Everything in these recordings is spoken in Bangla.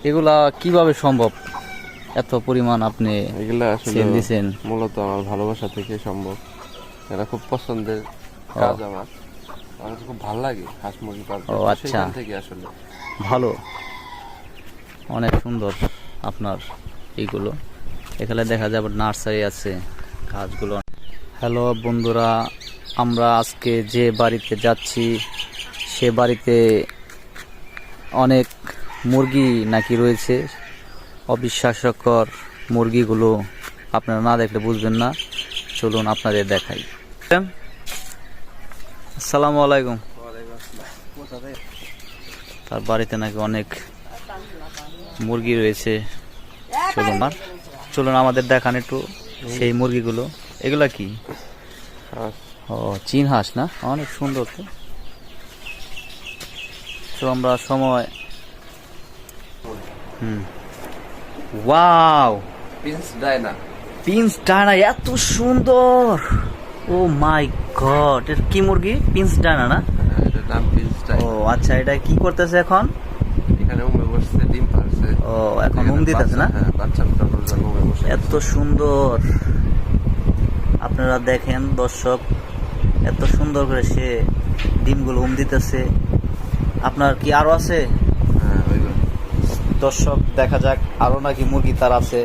এগুলা কিভাবে সম্ভব? এত পরিমাণ আপনি এগুলা আসলে সেল দিছেন? মূলত আমার ভালোবাসা থেকে সম্ভব। এটা খুব পছন্দের কাজ আমার। আমার খুব ভালো লাগে হাঁস মুরগি পালতে। ও আচ্ছা, সেখান থেকে আসলে ভালো, অনেক সুন্দর আপনার এইগুলো। এখানে দেখা যাবে নার্সারি আছে গাছগুলো। হ্যালো বন্ধুরা, আমরা আজকে যে বাড়িতে যাচ্ছি সে বাড়িতে অনেক মুরগি নাকি রয়েছে। অবিশ্বাস্যকর মুরগিগুলো, আপনারা না দেখলে বুঝবেন না। চলুন আপনাদের দেখাই। আসসালামু আলাইকুম। তার বাড়িতে নাকি অনেক মুরগি রয়েছে। চলুন আমাদের দেখান একটু সেই মুরগিগুলো। এগুলা কি? হাঁস। ও, চীন হাঁস না? অনেক সুন্দর তো। তো আমরা সময় wow, pins Diana. Pins Diana, এত সুন্দর! ও মাই গড, এটা কি মুরগি? পিন্স ডায়না না? এটার নাম পিন্স ও ডায়না। আচ্ছা, এটা কি করতেছে এখন? এখানে উমে বসছে, ডিম পারছে। ও, এখন উম দিতেছে না? হ্যাঁ, বাচ্চা উমে বসে। এত সুন্দর! আপনারা দেখেন দর্শক, এত সুন্দর করে সে ডিমগুলো দিতেছে। আপনার কি আরো আছে? হ্যাঁ, ওইগুলো। দর্শক দেখা যাক আরো নাকি মুরগি তার আছে।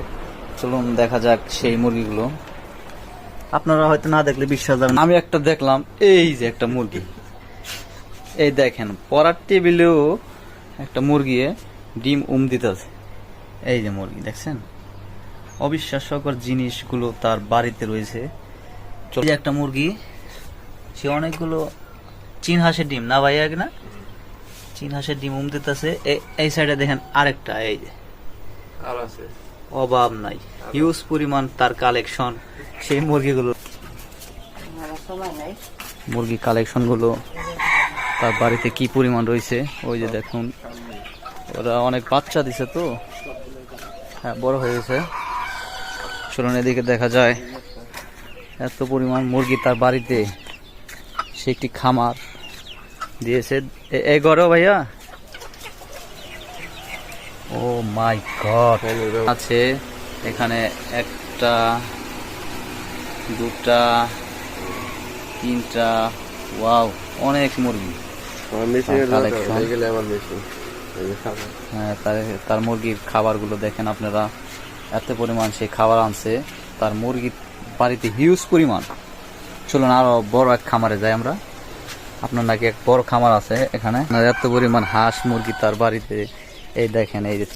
চলুন দেখা যাক সেই মুরগিগুলো। আপনারা হয়তো না দেখলে বিশ্বাস যাবে না। আমি একটা দেখলাম, এই যে একটা মুরগি, এই দেখেন পরার টেবিলেও একটা মুরগি ডিম দিতেছে। এই যে মুরগি দেখছেন, অবিশ্বাস্যকর জিনিসগুলো তার বাড়িতে রয়েছে। একটা মুরগি, সে অনেকগুলো চীন হাঁসের ডিম না ভাইয়া, না চীন হাঁসের ডিম দিতেছে। এই সাইডে দেখেন আরেকটা, এই যে আরো আছে। অভাব নাই, হিউজ পরিমাণ তার কালেকশন। সেই মুরগি কালেকশন গুলো তার বাড়িতে কি পরিমাণ রয়েছে। ওই যে দেখুন, ওরা অনেক বাচ্চা দিছে তো, হ্যাঁ বড় হয়ে গেছে। চলুন এদিকে দেখা যায়, এত পরিমাণ মুরগি তার বাড়িতে। সে একটি খামার দিয়েছে এই ঘরেও ভাইয়া। ও মাই গড, আছে এখানে একটা, দুটা, তিনটা, ওয়াও, অনেক মুরগি। হ্যাঁ, তার মুরগির খাবারগুলো দেখেন আপনারা, এত পরিমাণ সে খাবার আনছে তার মুরগির বাড়িতে, হিউজ পরিমাণ। চলুন আরো বড় এক খামারে যাই আমরা। আপনার নাকি এক বড় খামার আছে এখানে, এত পরিমাণ হাঁস মুরগি তার বাড়িতে। এই দেখেন, এই যে